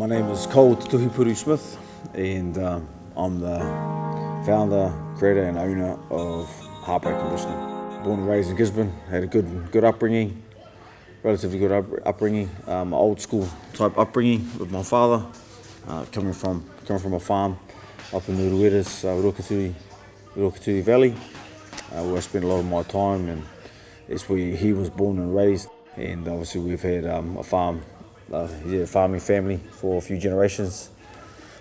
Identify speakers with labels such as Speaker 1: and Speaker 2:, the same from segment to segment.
Speaker 1: My name is Cole Tutuhipuru Smith, and I'm the founder, creator, and owner of Heartbreak Conditioning. Born and raised in Gisborne, had a good upbringing, relatively good upbringing, old school type upbringing with my father, coming from a farm up in the Uruetas, Rokaturi Valley, where I spent a lot of my time, and it's where he was born and raised. And obviously we've had a farm, farming family for a few generations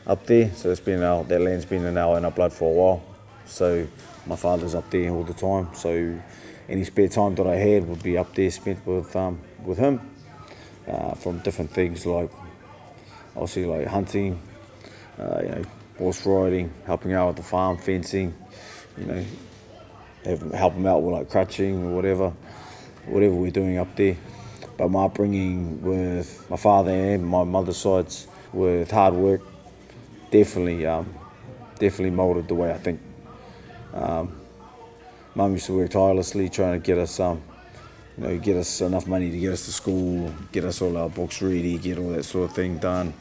Speaker 1: up there. So it's been that land's been in our blood for a while. So my father's up there all the time. So any spare time that I had would be up there spent with him, from different things like obviously like hunting, horse riding, helping out with the farm, fencing, help him out with like crutching or whatever we're doing up there. But my upbringing with my father and my mother's sides with hard work definitely moulded the way I think. Mum used to work tirelessly trying to get us get us enough money to get us to school, get us all our books ready, get all that sort of thing done.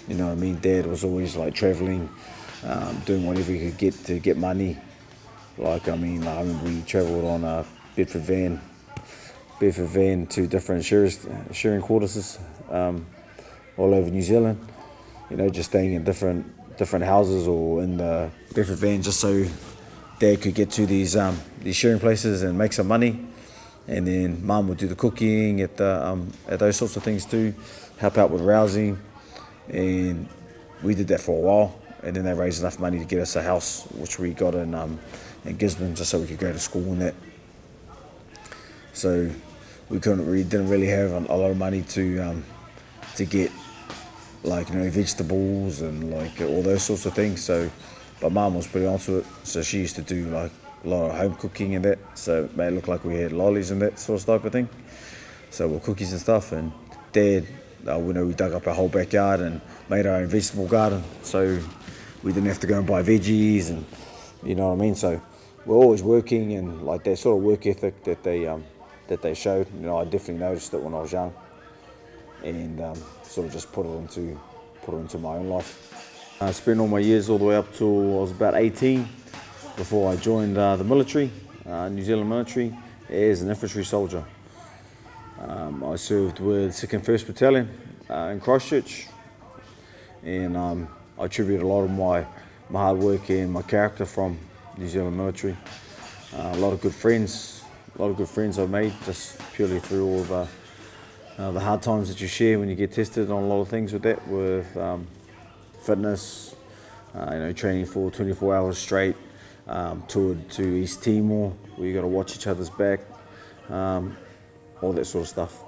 Speaker 1: You know what I mean? Dad was always like travelling, doing whatever he could get to get money. I remember we travelled on a Bedford van to different shearing quarters all over New Zealand. Just staying in different houses or in the Bedford van just so Dad could get to these shearing places and make some money. And then Mum would do the cooking at those sorts of things too, help out with rousing. And we did that for a while. And then they raised enough money to get us a house, which we got in Gisborne, just so we could go to school and that. So we didn't really have a lot of money to get vegetables and all those sorts of things. So, but Mum was pretty onto it. So she used to do a lot of home cooking and that. So it made it look like we had lollies and that sort of type of thing. So cookies and stuff. And Dad, we dug up our whole backyard and made our own vegetable garden. So we didn't have to go and buy veggies, and you know what I mean. So we're always working, and that sort of work ethic that they showed. I definitely noticed it when I was young, and sort of just put it into my own life. I spent all my years all the way up till I was about 18 before I joined the military, New Zealand military, as an infantry soldier. I served with 2nd 1st Battalion in Christchurch, and I attribute a lot of my hard work and my character from New Zealand military. A lot of good friends I've made just purely through all of the hard times that you share when you get tested on a lot of things with that, with fitness, training for 24 hours straight, toured to East Timor where you got to watch each other's back, all that sort of stuff.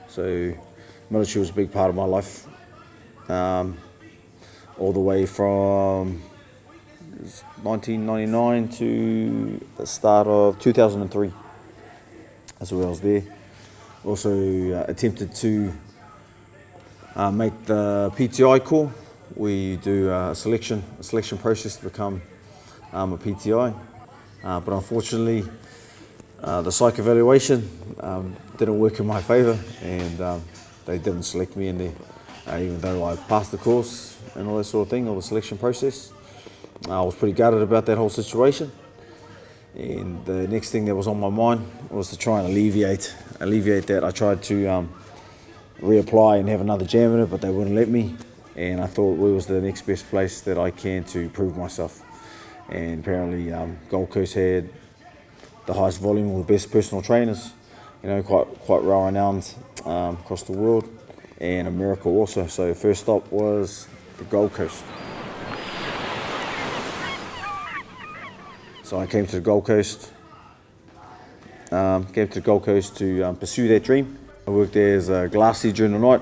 Speaker 1: So military was a big part of my life, all the way from 1999 to the start of 2003. That's where I was there. Also attempted to make the PTI call. We do a selection process to become a PTI, but unfortunately the psych evaluation didn't work in my favour, and they didn't select me in there, even though I passed the course and all that sort of thing, all the selection process. I was pretty gutted about that whole situation, and the next thing that was on my mind was to try and alleviate that. I tried to reapply and have another jam in it, but they wouldn't let me, and I thought where was the next best place that I can to prove myself. And apparently Gold Coast had the highest volume of the best personal trainers, quite well renowned across the world, and America also. So first stop was the Gold Coast. So I came to the Gold Coast. To pursue that dream. I worked there as a glassy during the night,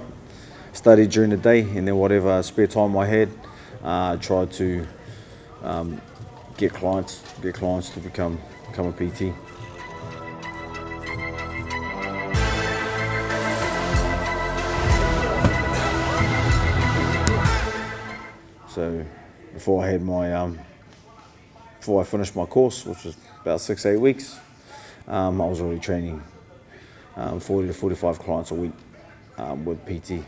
Speaker 1: studied during the day, and then whatever spare time I had, tried to get clients to become a PT. So before I finished my course, which was about 6-8 weeks, I was already training 40 to 45 clients a week with PT.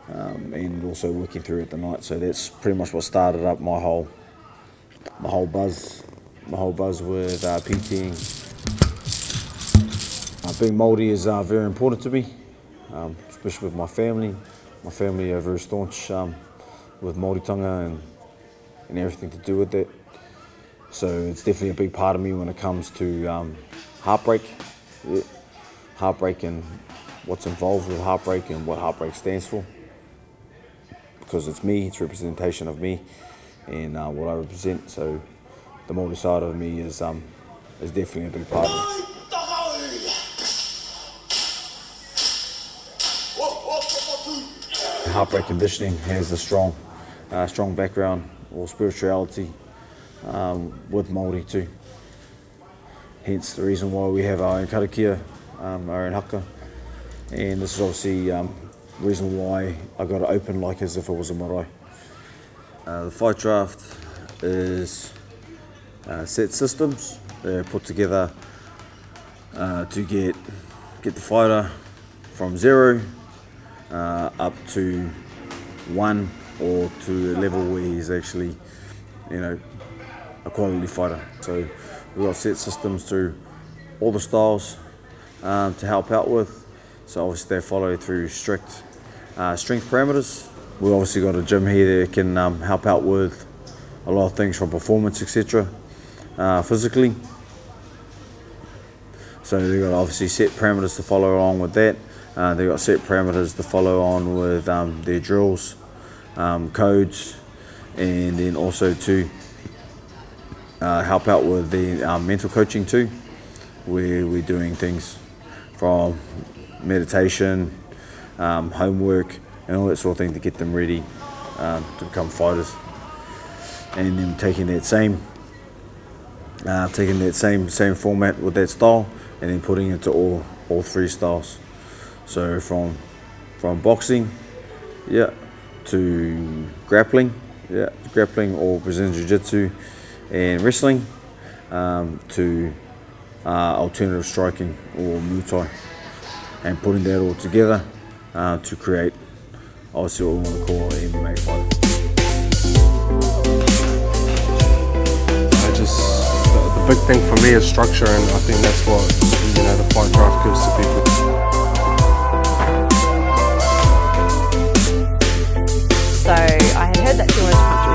Speaker 1: and also working through at the night. So that's pretty much what started up my whole buzz with PTing. Being Māori is very important to me, especially with my family. My family are very staunch with Māoritanga and everything to do with it. So it's definitely a big part of me when it comes to heartbreak. Yeah. Heartbreak and what's involved with heartbreak and what heartbreak stands for. Because it's me, it's representation of me and what I represent. So the Māori side of me is definitely a big part of me. Heartbreak conditioning has a strong background or spirituality with Māori too. Hence the reason why we have our own karakia, our own haka. And this is obviously the reason why I got it open like as if it was a marae. The fight draft is set systems. They're put together to get the fighter from 0 up to 1 or to a level where he's actually, a quality fighter. So we've got set systems through all the styles to help out with. So obviously they follow through strict strength parameters. We've obviously got a gym here that can help out with a lot of things from performance, etc. Physically. So they've got obviously set parameters to follow along with that. They've got set parameters to follow on with their drills, codes, and then also to help out with the mental coaching too, where we're doing things from meditation, homework, and all that sort of thing to get them ready to become fighters. And then taking that same format with that style, and then putting it to all 3 styles. So from boxing, to grappling, or Brazilian Jiu-jitsu and wrestling, to alternative striking or Muay Thai, and putting that all together to create obviously what we want to call an MMA fighter.
Speaker 2: The big thing for me is structure, and I think that's what the fight draft gives to people.
Speaker 3: So I had heard that she wanted to punch